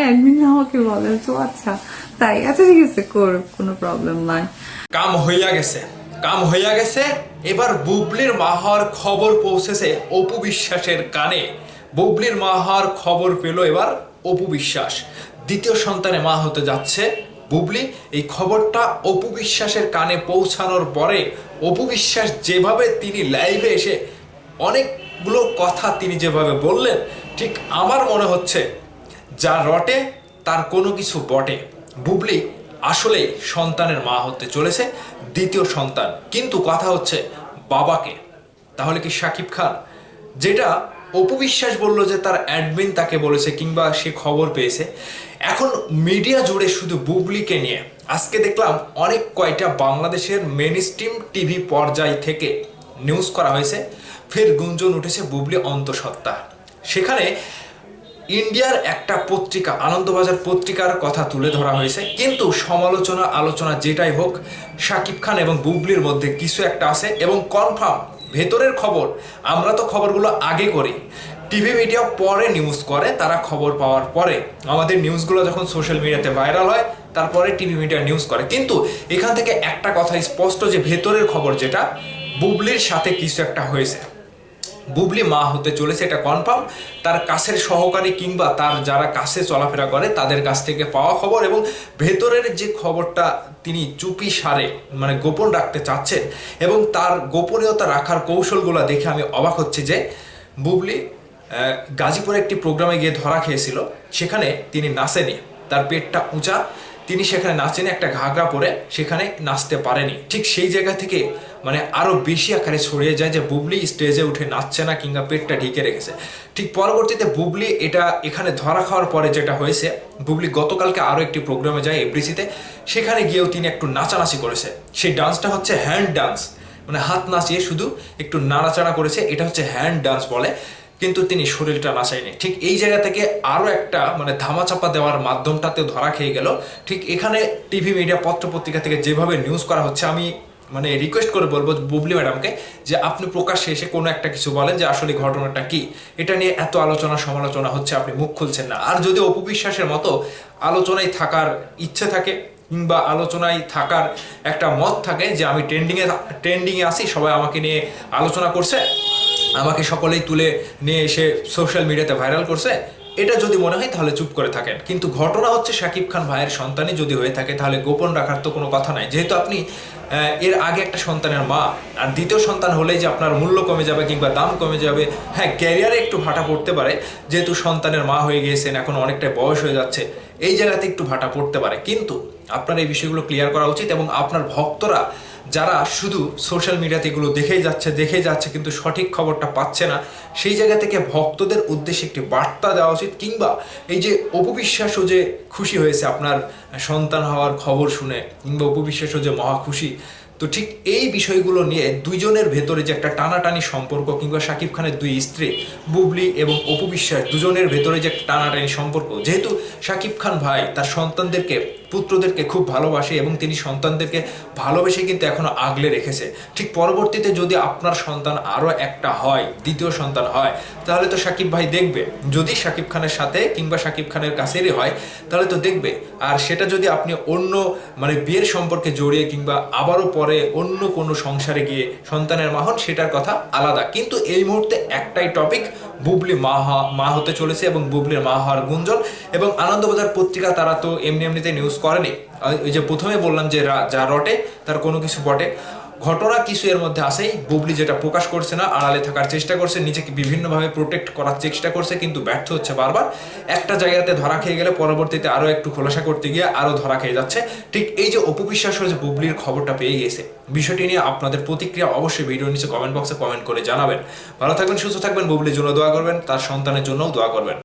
Admin আমাকে বলে তো আচ্ছা তাই, আচ্ছা ঠিক আছে করুক, কোনো প্রবলেম নাই। কাম হইয়া গেছে, কাম হইয়া গেছে। এবার বুবলির মা হওয়ার খবর পৌঁছেছে অপু বিশ্বাসের কানে। বুবলির মা হওয়ার খবর পেল এবার অপু বিশ্বাস, দ্বিতীয় সন্তানে মা হতে যাচ্ছে বুবলি। এই খবরটা অপু বিশ্বাসের কানে পৌঁছানোর পরে অপু বিশ্বাস যেভাবে তিনি লাইভে এসে অনেকগুলো কথা তিনি যেভাবে বললেন, ঠিক আমার মনে হচ্ছে যা রটে তার কোনো কিছু বটে। বুবলি আসলেই সন্তানের মা হতে চলেছে, দ্বিতীয় সন্তান। কিন্তু কথা হচ্ছে বাবাকে, তাহলে কি শাকিব খান? যেটা অপু বিশ্বাস বলল যে তার অ্যাডমিন তাকে বলেছে কিংবা সে খবর পেয়েছে, এখন মিডিয়া জুড়ে শুধু বুবলিকে নিয়ে আজকে দেখলাম অনেক কয়টা বাংলাদেশের মেন স্ট্রিম টিভি পর্যায় থেকে নিউজ করা হয়েছে, ফের গুঞ্জন উঠেছে বুবলি অন্তঃসত্ত্বা। সেখানে ইন্ডিয়ার একটা পত্রিকা, আনন্দবাজার পত্রিকার কথা তুলে ধরা হয়েছে। কিন্তু সমালোচনা আলোচনা যেটাই হোক, শাকিব খান এবং বুবলির মধ্যে কিছু একটা আছে এবং কনফার্ম ভেতরের খবর। আমরা তো খবরগুলো আগে করি, টিভি মিডিয়া পরে নিউজ করে, তারা খবর পাওয়ার পরে আমাদের নিউজগুলো যখন সোশ্যাল মিডিয়াতে ভাইরাল হয় তারপরে টিভি মিডিয়া নিউজ করে। কিন্তু এখান থেকে একটা কথা স্পষ্ট যে ভেতরের খবর যেটা, বুবলির সাথে কিছু একটা হয়েছে, বুবলি মা হতে চলেছে, এটা কনফার্ম। তার কাছের সহকারী কিংবা তার যারা কাছে চলাফেরা করে তাদের কাছ থেকে পাওয়া খবর, এবং ভেতরের যে খবরটা তিনি চুপি সারে মানে গোপন রাখতে চাচ্ছেন, এবং তার গোপনীয়তা রাখার কৌশলগুলো দেখে আমি অবাক হচ্ছি যে বুবলি গাজীপুরে একটি প্রোগ্রামে গিয়ে ধরা খেয়েছিল, সেখানে তিনি নাচেনি, তার পেটটা উঁচা, তিনি সেখানে নাচেনি, একটা ঘাগরা পরে সেখানে নাচতে পারেনি। ঠিক সেই জায়গা থেকে মানে আরও বেশি আকারে ছড়িয়ে যায় যে বুবলি স্টেজে উঠে নাচছে না কিংবা পেটটা ঢেকে রেখেছে। ঠিক পরবর্তীতে বুবলি এটা এখানে ধরা খাওয়ার পরে যেটা হয়েছে, বুবলি গতকালকে আরও একটি প্রোগ্রামে যায় এফডিসিতে, সেখানে গিয়েও তিনি একটু নাচানাচি করেছে। সেই ডান্সটা হচ্ছে হ্যান্ড ডান্স, মানে হাত নাচিয়ে শুধু একটু নাড়াচাড়া করেছে, এটা হচ্ছে হ্যান্ড ডান্স বলে, কিন্তু তিনি শরীরটা নাচায়নি। ঠিক এই জায়গা থেকে আরও একটা মানে ধামাচাপা দেওয়ার মাধ্যমটাতেও ধরা খেয়ে গেল। ঠিক এখানে টিভি মিডিয়া পত্রপত্রিকা থেকে যেভাবে নিউজ করা হচ্ছে, আমি মানে রিকোয়েস্ট করে বলবো বুবলি ম্যাডামকে যে আপনি প্রকাশ্যে এসে কোনো একটা কিছু বলেন যে আসলে ঘটনাটা কি। এটা নিয়ে এত আলোচনা সমালোচনা হচ্ছে, আপনি মুখ খুলছেন না। আর যদি অপু বিশ্বাসের মতো আলোচনায় থাকার ইচ্ছে থাকে কিংবা আলোচনায় থাকার একটা মত থাকে যে আমি ট্রেন্ডিংয়ে আসি, সবাই আমাকে নিয়ে আলোচনা করছে, আমাকে সকলেই তুলে নিয়ে এসে সোশ্যাল মিডিয়াতে ভাইরাল করছে, এটা যদি মনে হয় তাহলে চুপ করে থাকেন। কিন্তু ঘটনা হচ্ছে শাকিব খান ভাইয়ের সন্তানই যদি হয়ে থাকে তাহলে গোপন রাখার তো কোনো কথা নাই। যেহেতু আপনি এর আগে একটা সন্তানের মা, আর দ্বিতীয় সন্তান হলেই যে আপনার মূল্য কমে যাবে কিংবা দাম কমে যাবে, হ্যাঁ ক্যারিয়ারে একটু ভাটা পড়তে পারে, যেহেতু সন্তানের মা হয়ে গিয়েছেন, এখন অনেকটাই বয়স হয়ে যাচ্ছে, এই জায়গাতে একটু ভাটা পড়তে পারে। কিন্তু আপনার এই বিষয়গুলো ক্লিয়ার করা উচিত, এবং আপনার ভক্তরা যারা শুধু সোশ্যাল মিডিয়াতে এগুলো দেখেই যাচ্ছে কিন্তু সঠিক খবরটা পাচ্ছে না, সেই জায়গা থেকে ভক্তদের উদ্দেশ্যে একটি বার্তা দেওয়া উচিত। কিংবা এই যে অপু বিশ্বাসও যে খুশি হয়েছে আপনার সন্তান হওয়ার খবর শুনে, কিংবা অপু বিশ্বাসও যে মহা খুশি, তো ঠিক এই বিষয়গুলো নিয়ে দুইজনের ভেতরে যে একটা টানাটানি সম্পর্ক, কিংবা শাকিব খানের দুই স্ত্রী বুবলি এবং অপু বিশ্বাস দুজনের ভেতরে যে একটা টানাটানি সম্পর্ক, যেহেতু শাকিব খান ভাই তার সন্তানদেরকে পুত্রদেরকে খুব ভালোবাসে এবং তিনি সন্তানদেরকে ভালোবেসে কিন্তু এখনো আগলে রেখেছে। ঠিক পরবর্তীতে যদি আপনার সন্তান আরও একটা হয়, দ্বিতীয় সন্তান হয়, তাহলে তো শাকিব ভাই দেখবে, যদি শাকিব খানের সাথে কিংবা শাকিব খানের কাছেরই হয় তাহলে তো দেখবে। আর সেটা যদি আপনি অন্য মানে বিয়ের সম্পর্কে জড়িয়ে কিংবা আবারও পরে অন্য কোনো সংসারে গিয়ে সন্তানের মা হন, সেটার কথা আলাদা। কিন্তু এই মুহূর্তে একটাই টপিক, বুবলি মা হতে চলেছে এবং বুবলির মা হওয়ার গুঞ্জন। এবং আনন্দবাজার পত্রিকা তারা তো এমনিতে নিউজ করেনি, ওই যে প্রথমে বললাম যে যা রটে তার কোনো কিছু বটে, ঘটনা কিছু এর মধ্যে আসেই। বুবলি যেটা প্রকাশ করছে না, আড়ালে থাকার চেষ্টা করছে, নিজেকে বিভিন্নভাবে প্রোটেক্ট করার চেষ্টা করছে, কিন্তু ব্যর্থ হচ্ছে বারবার। একটা জায়গাতে ধরা খেয়ে গেলে পরবর্তীতে আরও একটু খোলাসা করতে গিয়ে আরও ধরা খেয়ে যাচ্ছে। ঠিক এই যে অপু বিশ্বাস যে বুবলির খবরটা পেয়ে গেছে, বিষয়টি নিয়ে আপনাদের প্রতিক্রিয়া অবশ্যই ভিডিও নিচে কমেন্ট বক্সে কমেন্ট করে জানাবেন। ভালো থাকবেন, সুস্থ থাকবেন, বুবলির জন্য দোয়া করবেন, তার সন্তানের জন্যও দোয়া করবেন।